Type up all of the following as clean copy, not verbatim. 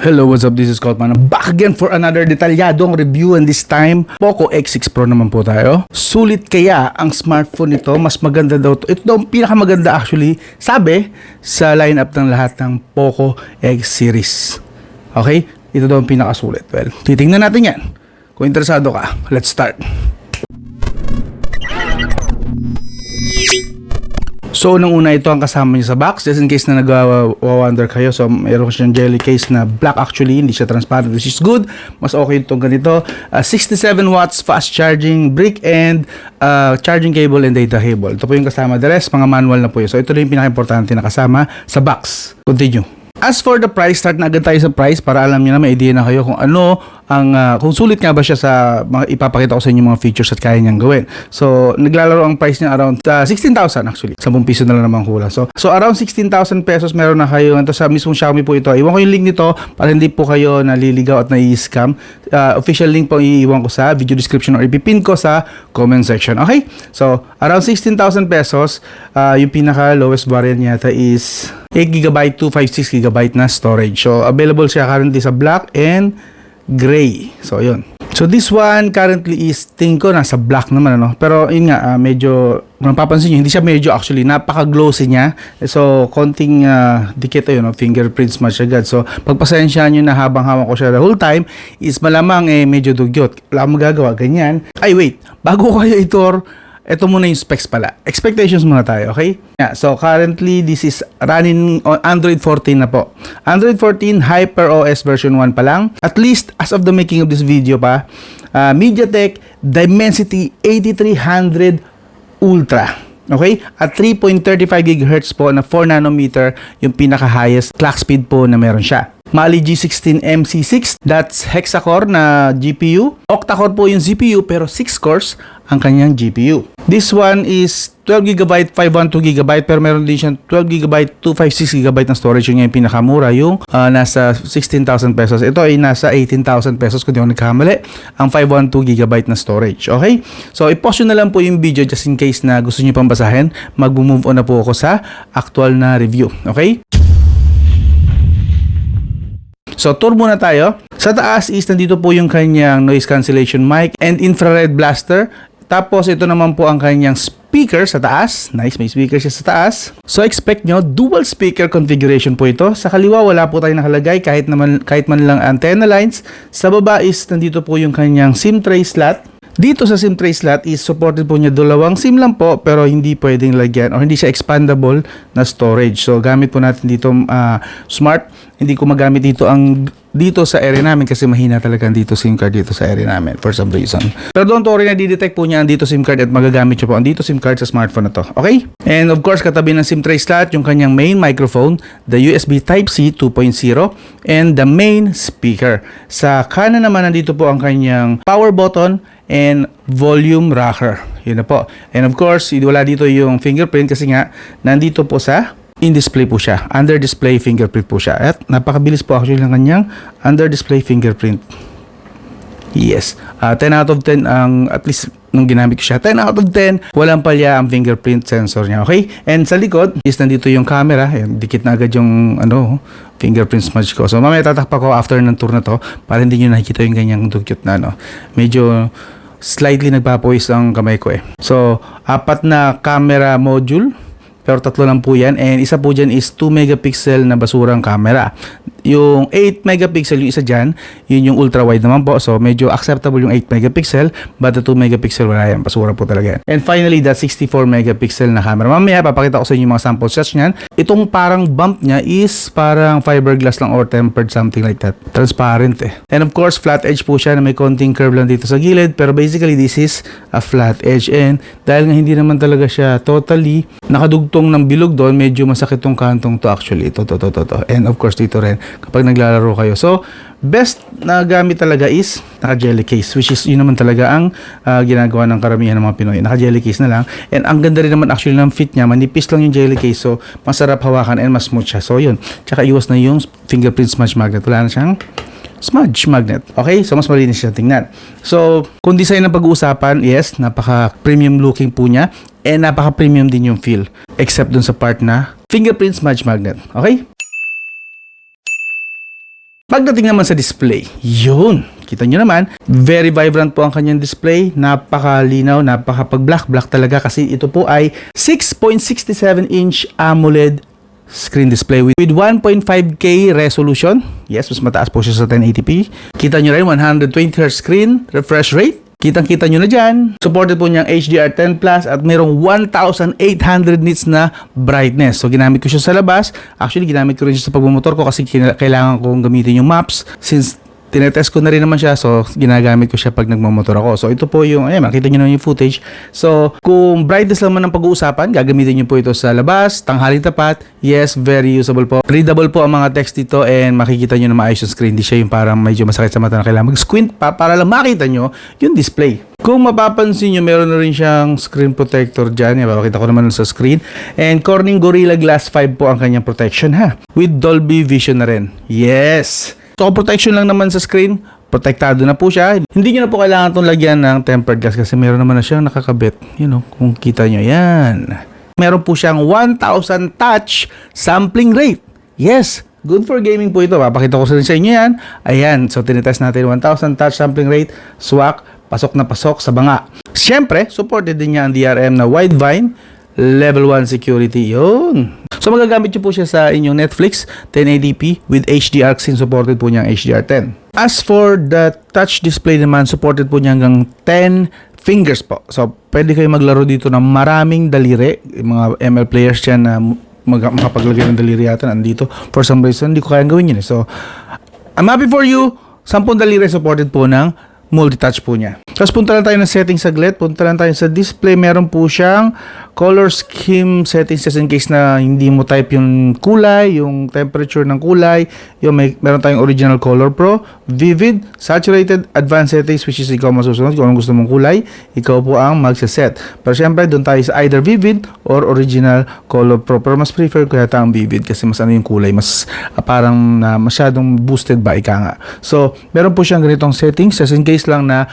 Hello, what's up? This is Coltman. Back again for another detalyadong review, and this time, Poco X6 Pro naman po tayo. Sulit kaya ang smartphone nito? Mas maganda daw to. Ito daw ang pinakamaganda actually, sabi, sa lineup ng lahat ng Poco X series. Okay? Ito daw ang pinakasulit. Well, titingnan natin yan. Kung interesado ka, let's start. So, nung una ito ang kasama niya sa box, just in case na nag-wonder kayo. So, mayroon siyang jelly case na black actually, hindi siya transparent, which is good. Mas okay itong ganito. 67 watts fast charging brick and charging cable and data cable. Ito po yung kasama. The rest, mga manual na po yun. So, ito na yung pinaka-importante na kasama sa box. Continue. As for the price, start na agad tayo sa price para alam niyo na, may idea na kayo kung ano ang kung sulit nga ba siya sa mga ipapakita ko sa inyo mga features at kaya niyang gawin. So, naglalaro ang price niya around 16,000 actually. 10 piso na lang naman kulang. So around 16,000 pesos meron na kayo. Ito sa mismong Xiaomi po ito. Iwan ko yung link nito para hindi po kayo naliligaw at nai-scam. Official link po iiwan ko sa video description or ipipin ko sa comment section. Okay? So, around 16,000 pesos, yung pinaka lowest variant yata is 8GB, 256GB na storage. So, available siya currently sa black and gray. So, yun. So, this one currently is, tingin ko, nasa black naman, ano? Pero, yun nga, medyo, kung napapansin nyo, hindi siya medyo actually, napaka-glossy niya. So, konting dikit, yun, fingerprint smudge agad. So, pagpasensyahan nyo na habang hawak ko siya the whole time, is malamang, medyo dugyot. Wala akong magagawa, ganyan. Ay, wait. Bago kayo itor, ito muna yung specs pala. Expectations muna tayo, okay? Yeah, so currently, this is running on Android 14 na po. Android 14 HyperOS version 1 pa lang. At least, as of the making of this video pa, MediaTek Dimensity 8300 Ultra. Okay? At 3.35 GHz po na 4 nanometer yung pinaka-highest clock speed po na meron siya. Mali G16 MC6, that's hexa-core na GPU. Octa-core po yung CPU pero 6 cores ang kanyang GPU. This one is 12GB, 512GB pero meron din siyang 12GB, 256GB na storage. Yun yung pinakamura, yung nasa 16,000 pesos. Ito ay nasa 18,000 pesos kung di ako nagkamali. Ang 512GB na storage. Okay? So, i-pause nyo na lang po yung video just in case na gusto nyo pang basahin. Mag-move on na po ako sa actual na review. Okay? So, tour muna tayo. Sa taas is nandito po yung kanyang noise cancellation mic and infrared blaster. Tapos, ito naman po ang kanyang speaker sa taas. Nice, may speaker siya sa taas. So, expect nyo, dual speaker configuration po ito. Sa kaliwa, wala po tayong nakalagay kahit man lang antenna lines. Sa baba is nandito po yung kanyang SIM tray slot. Dito sa SIM tray slot is supported po niya dalawang SIM lang po pero hindi pwedeng lagyan or hindi siya expandable na storage. So gamit po natin dito smart. Hindi ko magamit dito sa area namin kasi mahina talaga dito SIM card dito sa area namin for some reason. Pero don't worry, na di-detect po niya ang dito SIM card at magagamit siya po ang dito SIM card sa smartphone na to. Okay? And of course, katabi ng SIM tray slot yung kanyang main microphone, the USB Type-C 2.0 and the main speaker. Sa kanan naman nandito po ang kanyang power button and volume rocker. Yun na po. And of course, wala dito yung fingerprint kasi nga nandito po sa in-display po siya. Under-display fingerprint po siya. At napakabilis po actually ng kanyang under-display fingerprint. Yes. 10 out of 10 ang, at least nung ginamit ko siya, 10 out of 10, walang palya ang fingerprint sensor niya. Okay? And sa likod is nandito yung camera. Ayan, dikit na agad yung fingerprint smudge ko. So mamaya tatakpa ko after ng tour na to para hindi nyo nakikita yung ganyang dugyot na medyo slightly nagpapawis ang kamay ko eh. So 4 na camera module pero 3 lang po yan and isa po dyan is 2 megapixel na basurang camera. Yung 8 megapixel yung isa dyan, yun yung ultra wide naman po. So medyo acceptable yung 8 megapixel but the 2 megapixel wala yan. Basura po talaga yan. And finally, that 64 megapixel na camera. Mamaya papakita ko sa inyo yung mga sample shots niyan. Itong parang bump niya is parang fiberglass lang or tempered, something like that. Transparent eh. And of course, flat edge po siya na may konting curve lang dito sa gilid. Pero basically, this is a flat edge. And dahil nga hindi naman talaga siya totally nakadugtong ng bilog doon, medyo masakit tong kantong to actually. Ito. And of course, dito rin kapag naglalaro kayo. So, best na gamit talaga is naka-jelly case, which is yun naman talaga ang ginagawa ng karamihan ng mga Pinoy. Naka-jelly case na lang. And ang ganda rin naman actually ng fit niya. Manipis lang yung jelly case. So, masarap hawakan and mas smooth siya. So, yun. Tsaka iwas na yung fingerprint smudge magnet. Wala na siyang smudge magnet. Okay? So, mas malinis siya tingnan. So, kung design ng pag-uusapan, yes, napaka-premium looking po niya. And napaka-premium din yung feel. Except dun sa part na fingerprint smudge magnet. Okay? Pagdating naman sa display, yun. Kita nyo naman, very vibrant po ang kanyang display. Napakalinaw, napakapag-black talaga kasi ito po ay 6.67-inch AMOLED screen display with 1.5K resolution. Yes, mas mataas po siya sa 1080p. Kita nyo rin, 120Hz screen refresh rate. Kitang-kita nyo na dyan. Supported po niyang HDR10 Plus at mayroong 1,800 nits na brightness. So, ginamit ko siya sa labas. Actually, ginamit ko rin siya sa pagmumotor ko kasi kailangan kong gamitin yung maps. Since tinetest ko na rin naman siya, so ginagamit ko siya pag nagmamotor ako. So ito po yung, ayan, makita nyo naman yung footage. So kung brightness lang man ang pag-uusapan, gagamitin nyo po ito sa labas, tanghaling tapat. Yes, very usable po. Readable po ang mga text dito and makikita nyo na maayos yung screen. Di siya yung parang medyo masakit sa mata na kailangan mag-squint pa para lang makita nyo yung display. Kung mapapansin nyo, meron na rin siyang screen protector dyan. Yan, papakita ko naman sa screen. And Corning Gorilla Glass 5 po ang kanyang protection ha. With Dolby Vision na rin. Yes! So, protection lang naman sa screen. Protektado na po siya. Hindi nyo na po kailangan itong lagyan ng tempered glass kasi meron naman na siyang nakakabit. You know, kung kita nyo, yan. Meron po siyang 1,000 touch sampling rate. Yes, good for gaming po ito. Papakita ko rin sa inyo yan. Ayan, so tinitest natin 1,000 touch sampling rate. Swak, pasok na pasok sa banga. Siyempre, supported din niya ang DRM na Widevine Level 1 security. Yun. So magagamit nyo po siya sa inyong Netflix 1080p with HDR scene, supported po niya ang HDR10. As for the touch display naman, supported po niya hanggang 10 fingers po. So pwede kayo maglaro dito ng maraming daliri. Mga ML players yan na makapaglagay ng daliri yata nandito. For some reason, hindi ko kayang gawin yun. So I'm happy for you. 10 daliri supported po ng multi-touch po niya. Tapos punta lang tayo ng settings saglit. Punta lang tayo sa display. Meron po siyang color scheme settings just in case na hindi mo type yung kulay, yung temperature ng kulay. Yung meron tayong original color pro, vivid, saturated, advanced settings, which is ikaw masusunod kung anong gusto mong kulay. Ikaw po ang magsaset. Pero syempre, doon tayo sa either vivid or original color pro. Pero mas prefer ko yata ang vivid kasi mas ano yung kulay. Mas parang masyadong boosted ba, ika nga. So, meron po siyang ganitong settings just in case lang na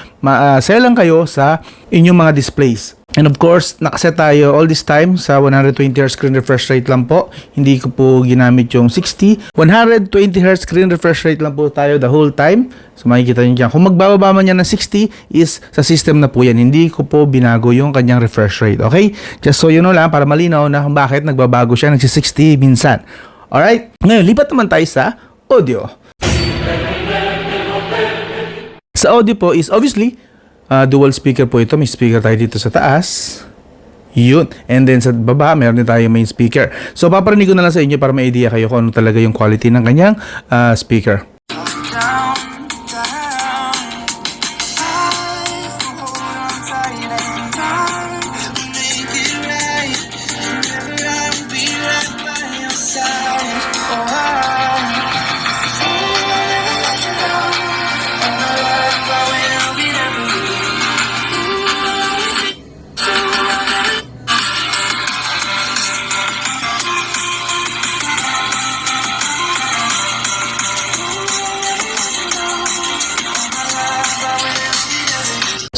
selang kayo sa inyong mga displays. And of course, nakaset tayo all this time sa 120Hz screen refresh rate lang po. Hindi ko po ginamit yung 60. 120Hz screen refresh rate lang po tayo the whole time. So makikita nyo dyan. Kung magbababa man yan ng 60 is sa system na po yan. Hindi ko po binago yung kanyang refresh rate. Okay? Just so you know lang para malinaw na kung bakit nagbabago siya. Nagsi-60 minsan. Alright? Ngayon, lipat naman tayo sa audio. Sa audio po is obviously dual speaker po ito. May speaker tayo dito sa taas. Yun. And then sa baba, meron din tayo main speaker. So paparinig ko na lang sa inyo para may idea kayo kung ano talaga yung quality ng kanyang speaker.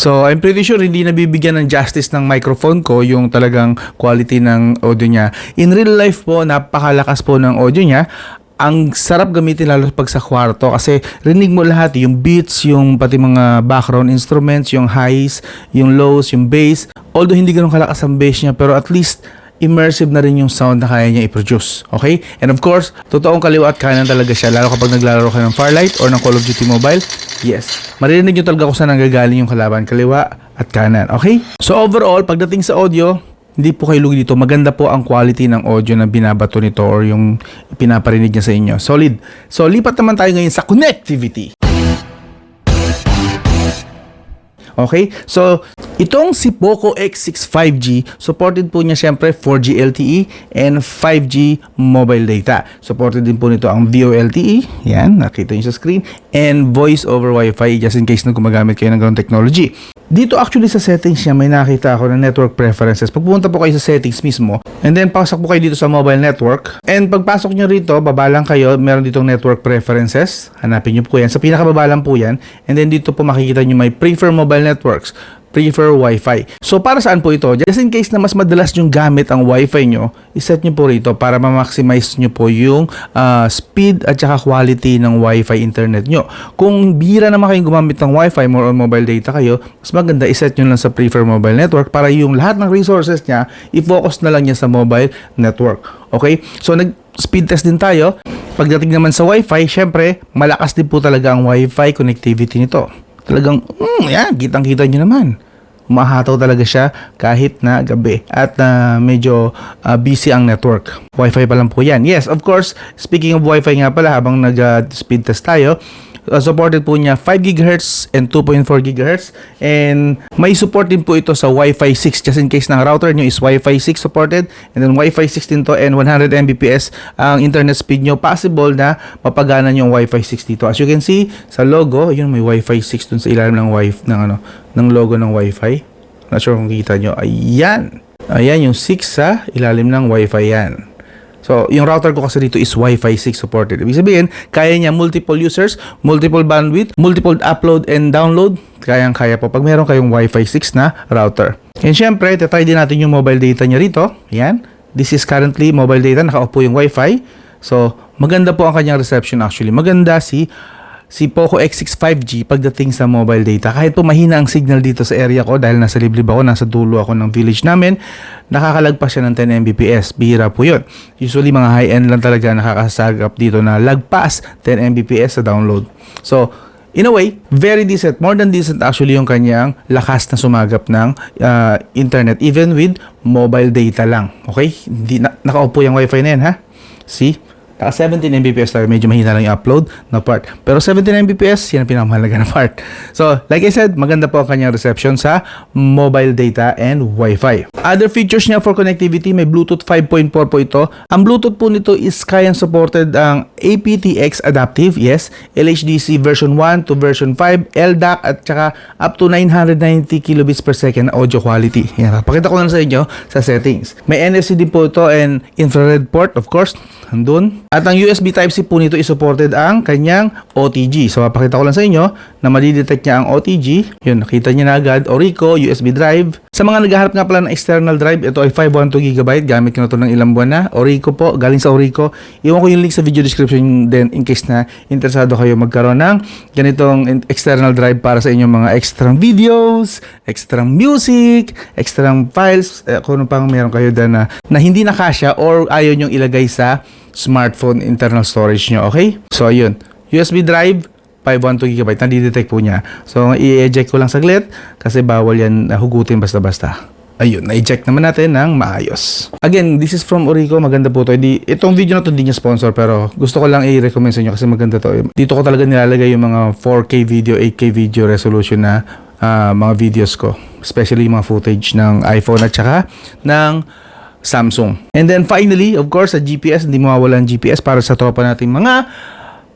So, I'm pretty sure hindi nabibigyan ng justice ng microphone ko yung talagang quality ng audio niya. In real life po, napakalakas po ng audio niya. Ang sarap gamitin lalo pag sa kwarto kasi rinig mo lahat, yung beats, yung pati mga background instruments, yung highs, yung lows, yung bass. Although hindi ganun kalakas ang bass niya, pero at least immersive na rin yung sound na kaya niya i-produce. Okay? And of course, totoong kaliwa at kanan talaga siya. Lalo kapag naglalaro ka ng Farlight or ng Call of Duty Mobile. Yes. Maririnig nyo talaga kung saan nanggagaling yung kalaban. Kaliwa at kanan. Okay? So overall, pagdating sa audio, hindi po kayo lugi dito. Maganda po ang quality ng audio na binabato nito or yung pinaparinig niya sa inyo. Solid. So lipat naman tayo ngayon sa connectivity. Okay? So, itong si Poco X6 5G, supported po niya syempre 4G LTE and 5G mobile data. Supported din po nito ang VoLTE, yan, nakita niyo sa screen, and voice over Wi-Fi just in case na gumagamit kayo ng ganong technology. Dito actually sa settings niya, may nakita ako na network preferences. Pag pumunta po kayo sa settings mismo, and then pasok po kayo dito sa mobile network, and pagpasok nyo rito, baba lang kayo, meron ditong network preferences. Hanapin nyo po yan. Sa pinakababa lang po yan. And then dito po makikita nyo may prefer mobile networks. prefer Wi-Fi. So para saan po ito? Just in case na mas madalas yung gamit ang Wi-Fi nyo, iset nyo po rito para ma-maximize nyo po yung speed at saka quality ng Wi-Fi internet nyo. Kung bihira naman kayong gumamit ng Wi-Fi, more on mobile data kayo, mas maganda iset nyo lang sa prefer mobile network para yung lahat ng resources niya, i-focus na lang niya sa mobile network. Okay? So nag-speed test din tayo. Pagdating naman sa Wi-Fi, syempre, malakas din po talaga ang Wi-Fi connectivity nito. Talagang, yan, kitang-kita nyo naman. Umahataw talaga siya kahit na gabi. At medyo busy ang network. Wi-Fi pa lang po yan. Yes, of course, speaking of Wi-Fi nga pala, habang nag-speed test tayo, supported po niya 5 GHz and 2.4 GHz. And may support din po ito sa Wi-Fi 6 just in case ng router nyo is Wi-Fi 6 supported. And then Wi-Fi 6 din to and 100 Mbps ang internet speed nyo. Possible na mapaganan yung Wi-Fi 6 dito. As you can see sa logo, yun may Wi-Fi 6 dun sa ilalim ng logo ng Wi-Fi. Not sure kung kita nyo. Ayan. Ayan yung 6 sa ilalim ng Wi-Fi yan. So, yung router ko kasi dito is Wi-Fi 6 supported. Ibig sabihin, kaya niya multiple users, multiple bandwidth, multiple upload and download. Kayang-kaya po pag meron kayong Wi-Fi 6 na router. And syempre, tatry din natin yung mobile data niya rito. Ayan. This is currently mobile data. Naka-off po yung Wi-Fi. So, maganda po ang kanyang reception actually. Maganda si Poco X6 5G pagdating sa mobile data. Kahit po mahina ang signal dito sa area ko dahil nasa liblib ako, nasa dulo ako ng village namin, nakakalagpas siya ng 10 Mbps. Bihira po yun. Usually mga high-end lang talaga nakakasagap dito na lagpas 10 Mbps sa download. So, in a way, very decent. More than decent actually yung kanyang lakas na sumagap ng internet even with mobile data lang. Okay? Naka-off po yung Wi-Fi na yan, ha? See? Naka 17 Mbps tayo, medyo mahina lang yung upload na part. Pero 17 Mbps, yan ang pinakamahalaga na part. So, like I said, maganda po ang kanyang reception sa mobile data and Wi-Fi. Other features niya for connectivity, may Bluetooth 5.4 po ito. Ang Bluetooth po nito is kayang supported ang aptX adaptive, yes, LHDC version 1 to version 5, LDAC at saka up to 990 kilobits per second audio quality. Yan, pakita ko lang sa inyo sa settings. May NFC din po ito and infrared port, of course, andun. At ang USB Type-C po nito is supported ang kanyang OTG. So, papakita ko lang sa inyo na madidetect niya ang OTG. Yun, nakita niya na agad. Orico, USB drive. Sa mga naghahanap nga pala ng external drive, ito ay 512GB. Gamit ko na ito ng ilang buwan na. Orico po, galing sa Orico. Iwan ko yung link sa video description din in case na interesado kayo magkaroon ng ganitong external drive para sa inyong mga extra videos, extra music, extra files, kung ano pang meron kayo na hindi nakasya or ayaw nyong ilagay sa smartphone internal storage nyo, okay? So, ayun. USB drive, 512GB. Nadi-detect po niya. So, i-eject ko lang saglit kasi bawal yan hugutin basta-basta. Ayun, na-eject naman natin ng maayos. Again, this is from Orico. Maganda po to. Itong video na to hindi niya sponsor pero gusto ko lang i-recommend sa inyo kasi maganda to. Dito ko talaga nilalagay yung mga 4K video, 8K video resolution na mga videos ko. Especially yung mga footage ng iPhone at saka ng Samsung. And then finally, of course, sa GPS, hindi mawawala ang GPS para sa tropa nating mga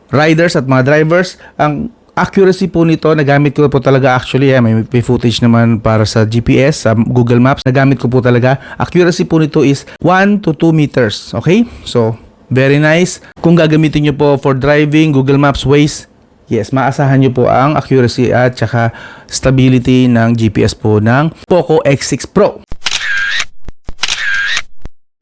riders at mga drivers. Ang accuracy po nito, nagamit ko po talaga actually, may footage naman para sa GPS, sa Google Maps. Nagamit ko po talaga. Accuracy po nito is 1 to 2 meters. Okay? So, very nice. Kung gagamitin nyo po for driving, Google Maps, Waze, yes, maasahan nyo po ang accuracy at saka stability ng GPS po ng Poco X6 Pro.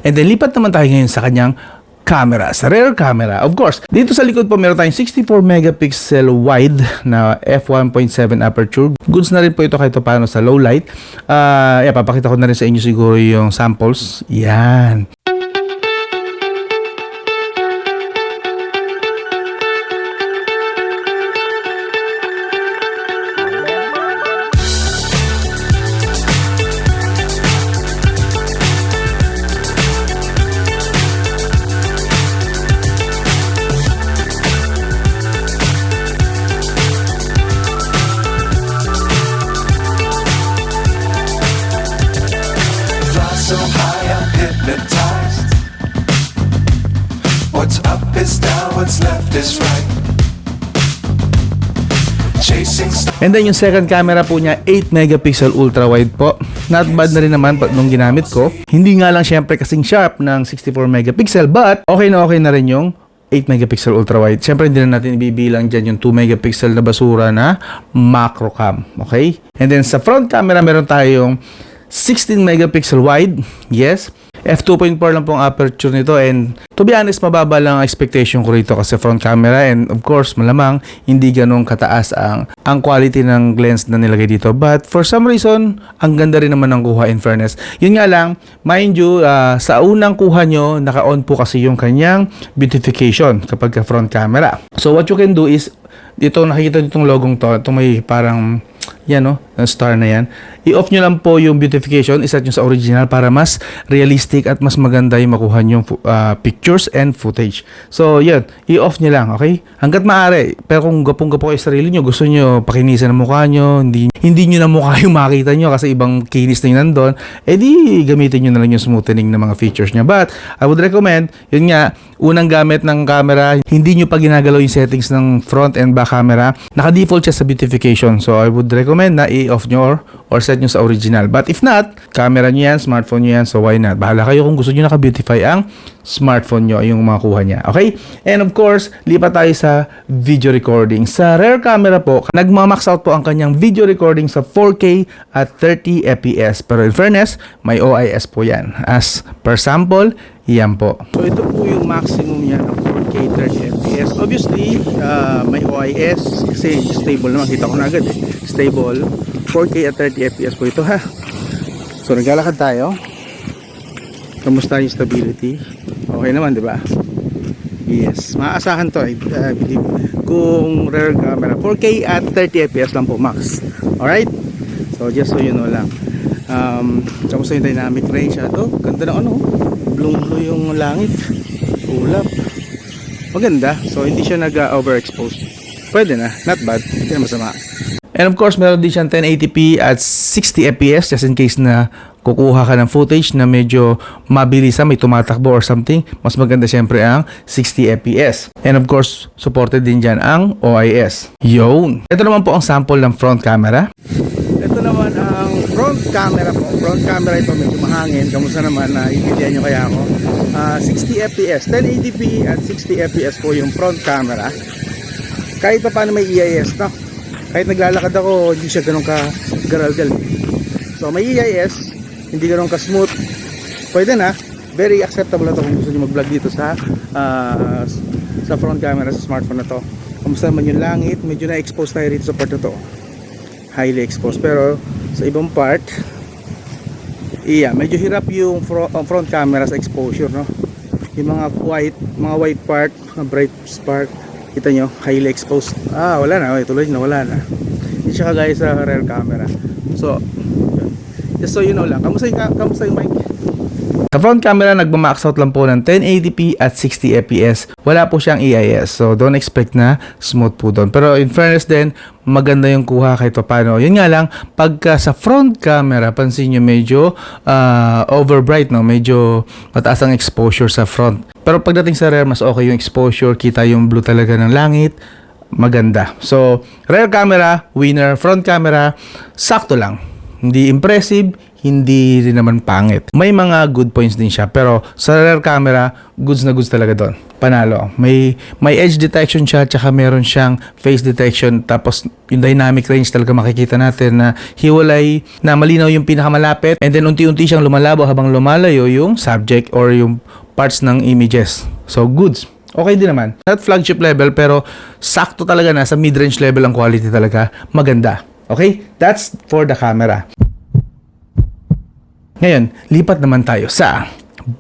And then, lipat naman tayo ngayon sa kanyang camera, sa rear camera. Of course, dito sa likod po meron tayong 64 megapixel wide na f1.7 aperture. Goods na rin po ito kahit paano sa low light. Papakita ko na rin sa inyo siguro yung samples. Yan. So high, I'm hypnotized. What's up is down, what's left is right. Chasing And then yung second camera po niya, 8 megapixel ultra wide po. Not bad na rin naman nung ginamit ko. Hindi nga lang syempre kasing sharp ng 64 megapixel but okay na rin yung 8 megapixel ultra wide. Siyempre hindi na natin ibibilang dyan yung 2 megapixel na basura na macro cam. Okay? And then sa front camera, meron tayong 16 megapixel wide. Yes. F2.4 lang pong aperture nito, and to be honest, mababa lang ang expectation ko rito kasi front camera, and of course malamang hindi ganun kataas ang quality ng lens na nilagay dito, but for some reason ang ganda rin naman ng kuha, in fairness. Yun nga lang, mind you, sa unang kuha nyo, naka-on po kasi yung kanyang beautification kapag front camera. So what you can do is, dito nakikita nyo itong logong to, itong may parang yan, no, ang star na yan, i-off nyo lang po yung beautification, iset nyo sa original para mas realistic at mas maganda yung makuha nyo pictures and footage. So yan, i-off nyo lang, okay? Hanggat maaari. Pero kung gapong-gapo kayo sa sarili nyo, gusto nyo pakinisan ang mukha nyo, hindi nyo na mukha yung makita nyo kasi ibang kinis na yun nandun, di gamitin nyo na lang yung smoothening ng mga features nyo. But I would recommend, yun nga, unang gamit ng camera, hindi nyo pa ginagalaw yung settings ng front and back camera, naka-default siya sa beautification. So I would recommend na i-off nyo or set nyo sa original. But if not, camera nyo yan, smartphone nyo yan, so why not? Bahala kayo kung gusto nyo naka-beautify ang smartphone nyo, yung mga kuha niya. Okay? And of course, lipat tayo sa video recording. Sa rear camera po, nagmamax out po ang kanyang video recording sa 4K at 30 FPS. Pero in fairness, may OIS po yan. As per sample, yan po. So ito po yung maximum niya ng 4K 30 FPS. Obviously, may OIS kasi stable naman. Kita ko na agad eh. Stable. 4K at 30 FPS po ito ha. So naglalakad tayo. Kamusta yung stability? Okay naman, di ba? Yes, maaasahan to, I believe. Kung rear camera, 4K at 30 FPS lang po max. Alright? So just so you know lang. Kamusta yung dynamic range? Ito, ganda ng ano, blue yung langit. Ulap. Maganda. So hindi siya nag-overexpose. Pwede na, not bad. Hindi na masama. And of course, meron din siyang 1080p at 60 FPS just in case na kukuha ka ng footage na medyo mabilis, may tumatakbo or something. Mas maganda syempre ang 60 FPS. And of course, supported din dyan ang OIS. Yun. Ito naman po ang sample ng front camera. Ito naman ang front camera po. Front camera ito medyo mahangin. Kamusta naman na iintindihan nyo kaya ako. 60 FPS, 1080p at 60 FPS po yung front camera. Kahit pa paano may EIS, no? Kahit naglalakad ako, hindi siya ganun ka-garal-gal. So may EIS, hindi ganun ka-smooth. Pwede na, very acceptable na to kung gusto nyo mag-vlog dito sa front camera sa smartphone na to. Kamusta naman yung langit, medyo na-expose tayo rito sa part na to. Highly exposed, pero sa ibang part, medyo hirap yung front camera sa exposure, no? Yung mga white part, mga bright part, kita nyo, highly exposed. Wala na, tuloy na, wala na. Hindi siya kagaya sa rear camera. So, just so you know lang. Kamusta yung mic? Sa front camera, nagmamax out lang po ng 1080p at 60 fps. Wala po siyang EIS. So, don't expect na smooth po doon. Pero in fairness din, maganda yung kuha kahit paano. Yun nga lang, pagka sa front camera, pansin nyo medyo overbright, no? Medyo mataas ang exposure sa front. Pero pagdating sa rear, mas okay yung exposure. Kita yung blue talaga ng langit. Maganda. So, rear camera, winner. Front camera, sakto lang. Hindi impressive, hindi rin naman pangit. May mga good points din siya, pero sa rear camera, goods na goods talaga doon. Panalo. May edge detection siya, tsaka meron siyang face detection, tapos yung dynamic range talaga makikita natin na hiwalay, na malinaw yung pinakamalapit, and then unti-unti siyang lumalabo habang lumalayo yung subject or yung parts ng images. So, goods. Okay din naman. Not flagship level, pero sakto talaga na sa mid-range level ang quality talaga. Maganda. Okay? That's for the camera. Ngayon, lipat naman tayo sa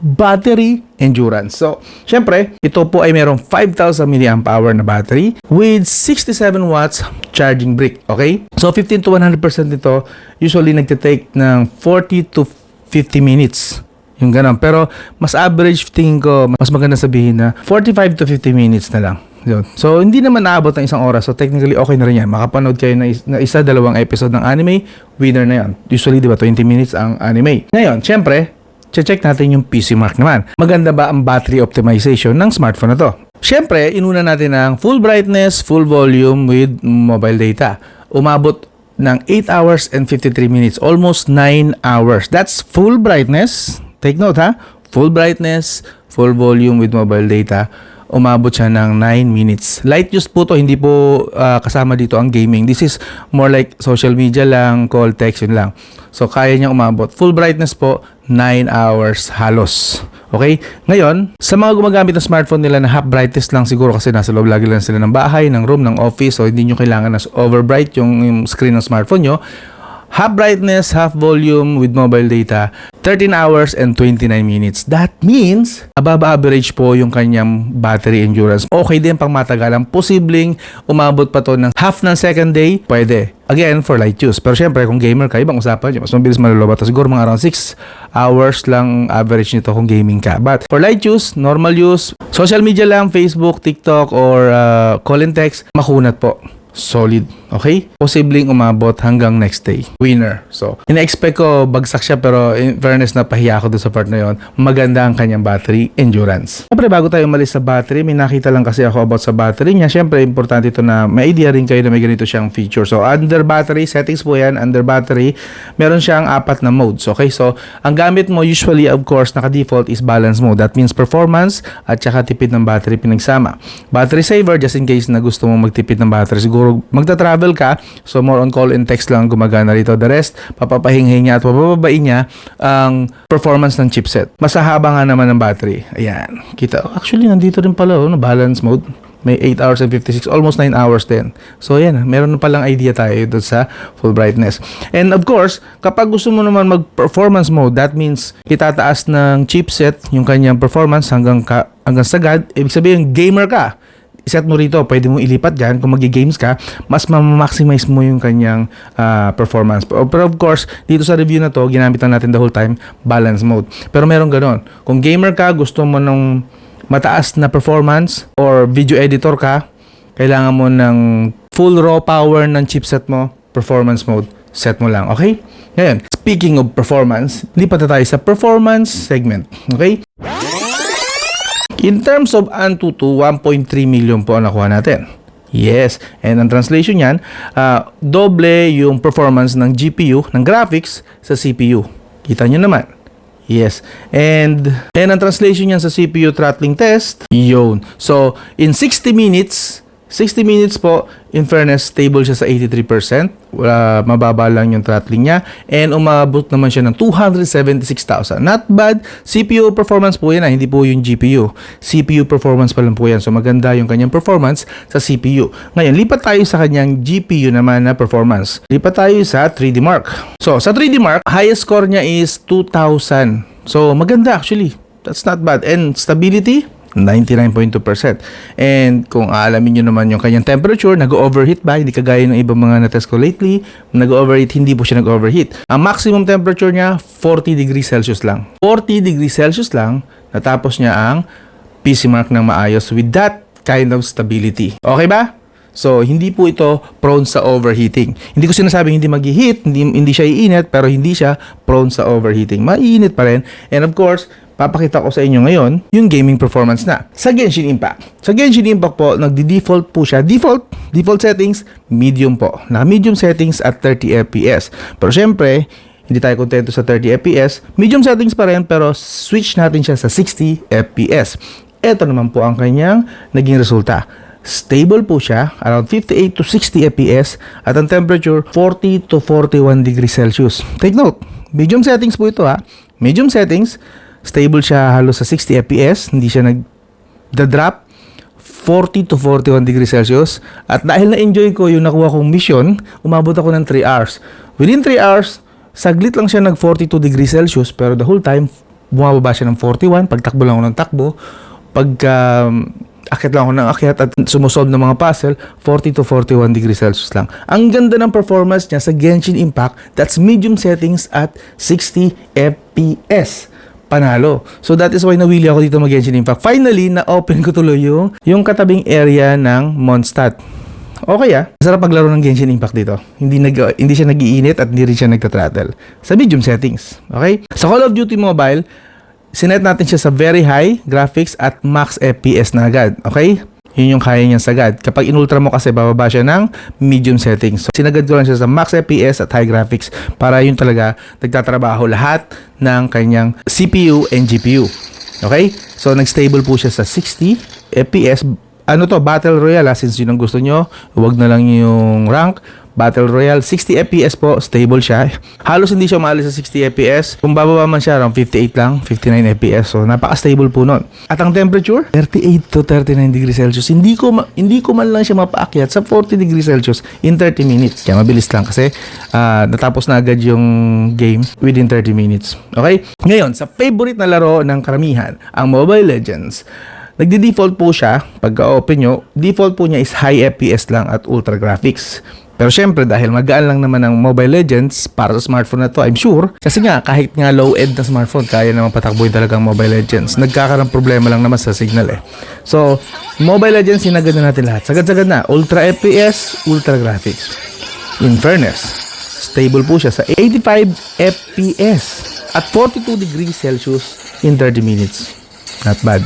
battery endurance. So, syempre, ito po ay merong 5,000 mAh na battery with 67 watts charging brick. Okay? So, 15 to 100% nito usually nagtitake ng 40 to 50 minutes. Yung ganun. Pero, mas average tingin ko, mas maganda sabihin na 45 to 50 minutes na lang. Yun. So, hindi naman naabot ng isang oras. So, technically, okay na rin yan. Makapanood kayo na isa, dalawang episode ng anime, winner na yan. Usually, di ba, 20 minutes ang anime. Ngayon, syempre, check natin yung PC Mark naman. Maganda ba ang battery optimization ng smartphone na to? Syempre, inuna natin ang full brightness, full volume with mobile data. Umabot ng 8 hours and 53 minutes. Almost 9 hours. That's full brightness. Take note, ha? Full brightness, full volume with mobile data. umabot siya ng 9 minutes. Light use po to, hindi po kasama dito ang gaming. This is more like social media lang, call, text, yun lang. So, kaya niya umabot. Full brightness po, 9 hours halos. Okay? Ngayon, sa mga gumagamit ng smartphone nila na half brightness lang siguro kasi nasa loob lagi lang sila ng bahay, ng room, ng office, so hindi nyo kailangan na overbright yung screen ng smartphone nyo. Half brightness, half volume with mobile data, 13 hours and 29 minutes. That means, above average po yung kanyang battery endurance. Okay din pang matagalan. Posibleng umabot pa to ng half ng second day, pwede. Again, for light use. Pero syempre, kung gamer ka, ibang usapan nyo. Mas mabilis malulubat. Siguro mga around 6 hours lang average nito kung gaming ka. But for light use, normal use, social media lang, Facebook, TikTok, or call and text, makunat po. Solid. Okay? Posibleng umabot hanggang next day. Winner. So, ina-expect ko bagsak siya pero in fairness napahiya ako doon sa part na yon. Maganda ang kanyang battery endurance. Siyempre, bago tayo umalis sa battery, may nakita lang kasi ako about sa battery niya. Siyempre, importante ito na may idea rin kayo na may ganito siyang feature. So, under battery, settings po yan. Under battery, meron siyang 4 na modes. Okay? So, ang gamit mo usually, of course, naka-default is balance mode. That means performance at saka tipid ng battery pinagsama. Battery saver, just in case na gusto mo magtipid ng battery. Siguro, magta-travel ka, so more on call and text lang gumagana rito. The rest, papapahinghay niya at papababain niya ang performance ng chipset. Mas haba nga naman ng battery. Ayan. Kita. Actually, nandito rin pala, balance mode. May 8 hours and 56, almost 9 hours din. So, yan. Meron na palang idea tayo doon sa full brightness. And of course, kapag gusto mo naman mag-performance mode, that means itataas ng chipset yung kanyang performance hanggang sagad. Ibig sabihin, gamer ka. Iset mo rito, pwede mo ilipat dyan. Kung magi-games ka, mas ma-maximize mo yung kanyang performance. Pero of course, dito sa review na to, ginamit na natin the whole time, balance mode. Pero meron ganon. Kung gamer ka, gusto mo ng mataas na performance, or video editor ka, kailangan mo ng full raw power ng chipset mo, performance mode, set mo lang. Okay? Ngayon, speaking of performance, lipat na tayo sa performance segment. Okay? In terms of Antutu, 1.3 million po ang nakuha natin. Yes. And ang translation yan, doble yung performance ng GPU, ng graphics, sa CPU. Kita nyo naman. Yes. And ang translation yan sa CPU throttling test, yun. So, in 60 minutes po, in fairness, stable siya sa 83%. Mababa lang yung throttling niya. And umabot naman siya ng 276,000. Not bad. CPU performance po yan, hindi po yung GPU. CPU performance pa lang po yan. So, maganda yung kanyang performance sa CPU. Ngayon, lipat tayo sa kanyang GPU naman na performance. Lipat tayo sa 3D Mark. So, sa 3D Mark, highest score niya is 2,000. So, maganda actually. That's not bad. And stability, 99.2%. And kung aalamin nyo naman yung kanyang temperature, nag-overheat ba? Hindi kagaya ng ibang mga na-test ko lately. Nag-overheat, hindi po siya nag-overheat. Ang maximum temperature niya, 40 degrees Celsius lang. 40 degrees Celsius lang, natapos niya ang PC Mark ng maayos with that kind of stability. Okay ba? So, hindi po ito prone sa overheating. Hindi ko sinasabing hindi mag-heat, hindi siya iinit, pero hindi siya prone sa overheating. Maiinit pa rin. And of course, papakita ko sa inyo ngayon yung gaming performance na sa Genshin Impact. Sa Genshin Impact po, nagdi-default po siya. Default settings, medium po. Naka-medium settings at 30 FPS. Pero syempre, hindi tayo kontento sa 30 FPS. Medium settings pa rin, pero switch natin siya sa 60 FPS. Ito naman po ang kanyang naging resulta. Stable po siya, around 58 to 60 FPS, at ang temperature, 40 to 41 degrees Celsius. Take note, medium settings po ito ha. Medium settings, stable siya halos sa 60 FPS, hindi siya nag-drop, 40 to 41 degrees Celsius. At dahil na-enjoy ko yung nakuha kong mission, umabot ako ng 3 hours. Within 3 hours, saglit lang siya nag 42 degrees Celsius, pero the whole time, bumababa siya ng 41, pagtakbo lang ako ng takbo, akit lang ako ng akyat at sumusolve ng mga puzzle, 40 to 41 degrees Celsius lang. Ang ganda ng performance niya sa Genshin Impact, that's medium settings at 60 FPS. Panalo. So that is why nawili ako dito mag-Genshin Impact. Finally, na-open ko tuloy yung katabing area ng Mondstadt. Okay Masarap paglaro ng Genshin Impact dito. Hindi siya nag-iinit at hindi rin siya nagtatrattle. Sa medium settings. Okay? Sa Call of Duty Mobile, sinet natin siya sa very high graphics at max FPS na agad. Okay? Yun yung kaya niya sagad. Kapag in-ultra mo kasi, bababa siya ng medium settings. So, sinagad ko lang siya sa max FPS at high graphics para yun talaga nagtatrabaho lahat ng kanyang CPU and GPU. Okay? So, nag-stable po siya sa 60 FPS. Ano to? Battle Royale, since yun ang gusto nyo. Huwag na lang yung rank. Battle Royale, 60 FPS po, stable siya. Halos hindi siya umaalis sa 60 FPS. Kung bababa man siya, around 58 lang, 59 FPS. So, napaka-stable po nun. At ang temperature, 38 to 39 degrees Celsius. Hindi ko man lang siya mapaakyat sa 40 degrees Celsius in 30 minutes. Kaya mabilis lang kasi natapos na agad yung game within 30 minutes. Okay? Ngayon, sa favorite na laro ng karamihan, ang Mobile Legends, nagdi-default po siya, pagka-open nyo, default po niya is high FPS lang at ultra graphics. Pero syempre, dahil magaan lang naman ang Mobile Legends para sa smartphone na to, I'm sure. Kasi nga, kahit nga low-end na smartphone, kaya naman patakbuhin talaga ang Mobile Legends. Nagkakaroon problema lang naman sa signal eh. So, Mobile Legends, sinagad na natin lahat. Sagad-sagad na. Ultra FPS, ultra graphics. In fairness, stable po siya sa 85 FPS at 42 degrees Celsius in 30 minutes. Not bad.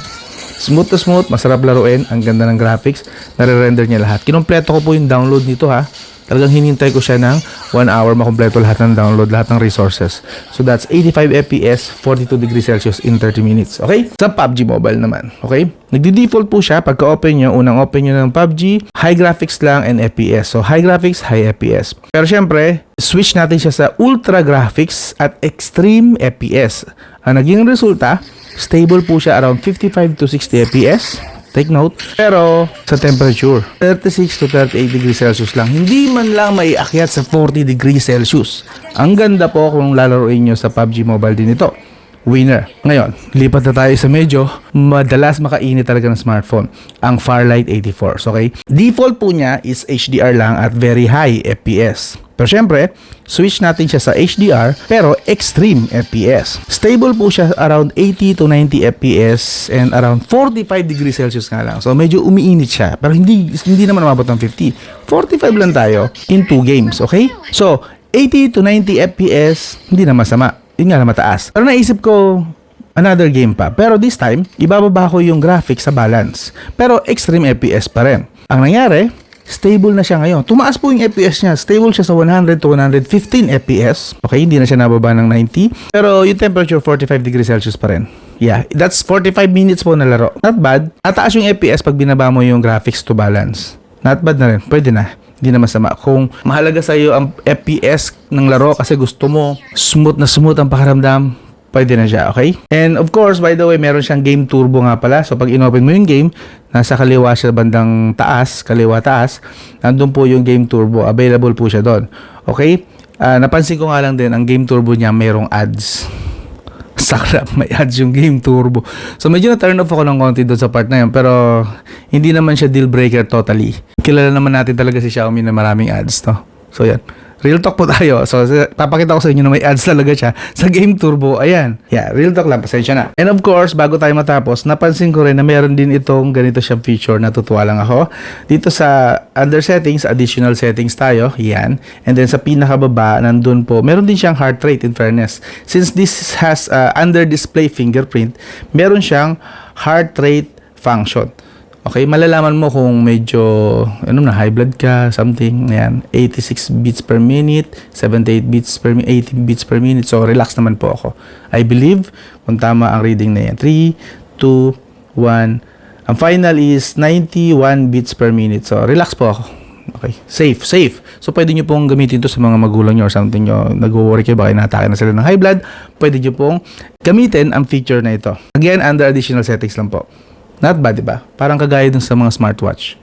Smooth na smooth, masarap laruin, ang ganda ng graphics, nare-render niya lahat. Kinompleto ko po yung download nito ha. Talagang hinintay ko siya ng 1 hour makompleto lahat ng download, lahat ng resources. So that's 85 FPS, 42 degrees Celsius in 30 minutes. Okay? Sa PUBG Mobile naman. Okay? Nagdi-default po siya pagka open nyo, unang open nyo ng PUBG, high graphics lang and FPS. So high graphics, high FPS. Pero syempre, switch natin siya sa ultra graphics at extreme FPS. Ang naging resulta, stable po siya around 55 to 60 FPS. Take note. Pero sa temperature, 36 to 38 degrees Celsius lang. Hindi man lang maiakyat sa 40 degrees Celsius. Ang ganda po kung lalaroin nyo sa PUBG Mobile din ito. Winner. Ngayon, lipat na tayo sa medyo madalas makainit talaga ng smartphone. Ang Farlight 84. Okay? Default po niya is HDR lang at very high FPS. Pero syempre, switch natin siya sa HDR pero extreme FPS. Stable po siya around 80 to 90 FPS and around 45 degrees Celsius nga lang. So medyo umiinit siya pero hindi naman umabot ng 50. 45 lang tayo in 2 games, okay? So, 80 to 90 FPS, hindi na masama. Yun nga na mataas. Pero naisip ko, another game pa. Pero this time, ibababa ko yung graphics sa balance. Pero extreme FPS pa rin. Ang nangyari, stable na siya ngayon. Tumaas po yung FPS niya. Stable siya sa 100 to 115 FPS. Okay, hindi na siya nababa ng 90. Pero yung temperature, 45 degrees Celsius pa rin. Yeah, that's 45 minutes po na laro. Not bad. Nataas yung FPS pag binaba mo yung graphics to balance. Not bad na rin. Pwede na. Hindi na masama. Kung mahalaga sa iyo ang FPS ng laro kasi gusto mo smooth ang pakaramdam, pwede na siya, okay? And of course, by the way, meron siyang game turbo nga pala. So pag inopen mo yung game, nasa kaliwa siya bandang taas, kaliwa taas, nandun po yung game turbo. Available po siya doon. Okay? Napansin ko nga lang din, ang game turbo niya merong ads. Sakra, may ads yung game turbo. So medyo na-turn off ako ng konti doon sa part na yun. Pero hindi naman siya deal breaker totally. Kilala naman natin talaga si Xiaomi na maraming ads, no? So yan. Real talk po tayo. So, papakita ko sa inyo na may ads talaga siya sa Game Turbo. Ayan. Yeah, real talk lang. Pasensya na. And of course, bago tayo matapos, napansin ko rin na meron din itong ganito siyang feature. Natutuwa lang ako. Dito sa under settings, additional settings tayo. Yan. And then sa pinakababa, nandun po, meron din siyang heart rate in fairness. Since this has under display fingerprint, meron siyang heart rate function. Okay, malalaman mo kung medyo high blood ka, something, ayan, 86 beats per minute, 78 beats per minute, 80 beats per minute. So, relax naman po ako. I believe kung tama ang reading na yan. 3, 2, 1. Ang final is 91 beats per minute. So, relax po ako. Okay, safe. So, pwede nyo pong gamitin to sa mga magulang nyo or something nyo. Nag-worry kayo, baka inatake na sila ng high blood. Pwede nyo pong gamitin ang feature na ito. Again, under additional settings lang po. Not bad, diba? Parang kagaya dun sa mga smartwatch.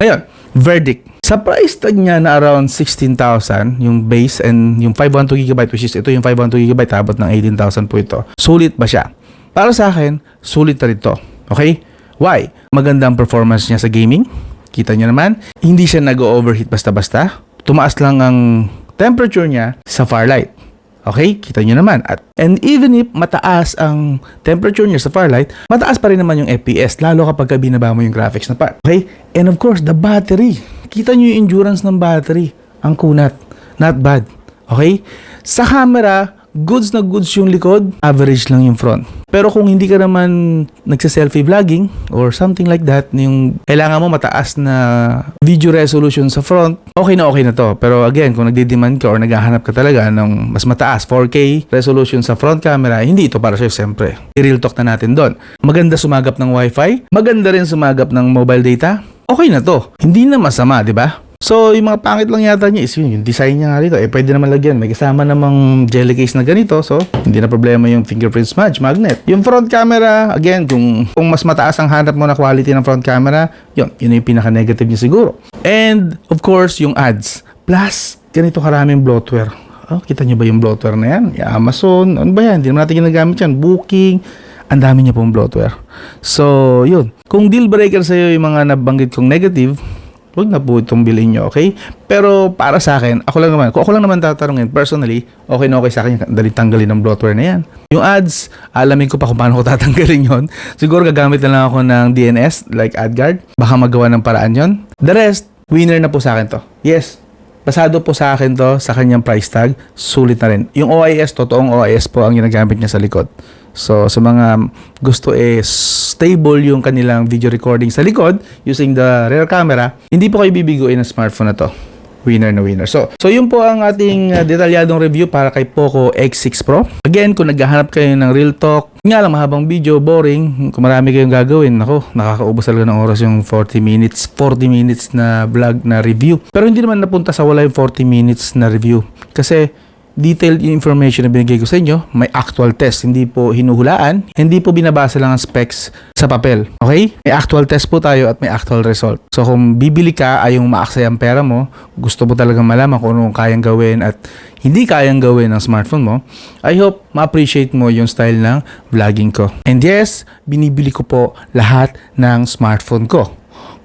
Ngayon, verdict. Sa price tag niya na around 16,000, yung base and yung 512GB, which is ito yung 512GB, abot ng 18,000 po ito. Sulit ba siya? Para sa akin, sulit na rin to. Okay? Why? Magandang performance niya sa gaming. Kita niyo naman. Hindi siya nag-overheat basta-basta. Tumaas lang ang temperature niya sa Farlight. Okay? Kita nyo naman. And even if mataas ang temperature niya sa Farlight, mataas pa rin naman yung FPS, lalo kapag binaba mo yung graphics na part. Okay? And of course, the battery. Kita nyo yung endurance ng battery. Ang kunat. Not bad. Okay? Sa camera, goods na goods yung likod, average lang yung front. Pero kung hindi ka naman nagsa-selfie vlogging or something like that, yung kailangan mo mataas na video resolution sa front, okay na to. Pero again, kung nagdi-demand ka or naghahanap ka talaga ng mas mataas 4K resolution sa front camera, hindi ito para sa'yo siyempre. I-real talk na natin doon. Maganda sumagap ng Wi-Fi, maganda rin sumagap ng mobile data, okay na to. Hindi na masama, di ba? So, yung mga pangit lang yata niya is yung design niya nga dito. Pwede naman lagyan. May kasama namang jelly case na ganito. So, hindi na problema yung fingerprint smudge magnet. Yung front camera, again, kung mas mataas ang hanap mo na quality ng front camera, yun yung pinaka-negative niya siguro. And, of course, yung ads. Plus, ganito karaming bloatware. Oh, kita niyo ba yung bloatware na yan? Yung Amazon, ano ba yan? Hindi naman natin ginagamit yan. Booking, ang dami niya pong bloatware. So, yun. Kung deal breaker sa'yo yung mga nabanggit kong negative, huwag na po itong bilhin nyo, okay? Pero para sa akin, kung ako lang naman tatanungin, personally, okay na okay sa akin, dali tanggalin ng bloatware na yan. Yung ads, alamin ko pa kung paano ko tatanggalin yon. Siguro gagamit na lang ako ng DNS, like AdGuard. Baka magawa ng paraan yon. The rest, winner na po sa akin to. Yes, pasado po sa akin to sa kanyang price tag, sulit na rin. Yung OIS, totoong OIS po ang ginagamit niya sa likod. So, sa mga gusto stable yung kanilang video recording sa likod using the rear camera, hindi po kayo bibiguin ng smartphone na to. Winner na winner. So yun po ang ating detalyadong review para kay Poco X6 Pro. Again, kung naghahanap kayo ng real talk, nga lang mahabang video, boring, kung marami kayong gagawin, nakakaubos talaga ng oras yung 40 minutes na vlog na review. Pero hindi naman napunta sa wala yung 40 minutes na review. Kasi detailed yung information na binigay ko sa inyo, may actual test, hindi po hinuhulaan, hindi po binabasa lang ang specs sa papel. Okay? May actual test po tayo at may actual result. So kung bibili ka ay yung maaksay ang pera mo, gusto mo talagang malaman kung anong kayang gawin at hindi kayang gawin ng smartphone mo, I hope ma-appreciate mo yung style ng vlogging ko. And yes, binibili ko po lahat ng smartphone ko.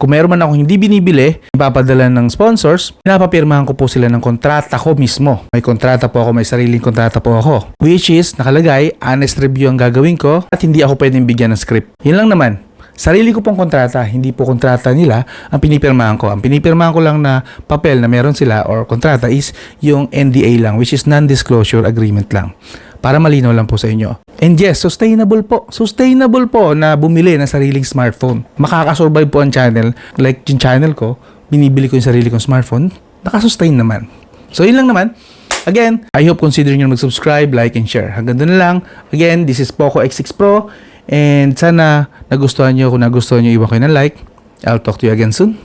Kung meron man akong hindi binibili, ipapadala ng sponsors, pinapapirmahan ko po sila ng kontrata ko mismo. May kontrata po ako, may sariling kontrata po ako. Which is, nakalagay, honest review ang gagawin ko at hindi ako pwedeng bigyan ng script. Yun lang naman. Sarili ko pong kontrata, hindi po kontrata nila ang pinipirmahan ko. Ang pinipirmahan ko lang na papel na meron sila or kontrata is yung NDA lang, which is non-disclosure agreement lang. Para malinaw lang po sa inyo. And yes, sustainable po. Sustainable po na bumili ng sariling smartphone. Makakasurvive po ang channel. Like yung channel ko, binibili ko yung sarili kong smartphone. Nakasustain naman. So yun lang naman. Again, I hope consider nyo mag-subscribe, like, and share. Hanggang doon na lang. Again, this is Poco X6 Pro. And sana nagustuhan nyo. Kung nagustuhan nyo, iwan kayo ng like. I'll talk to you again soon.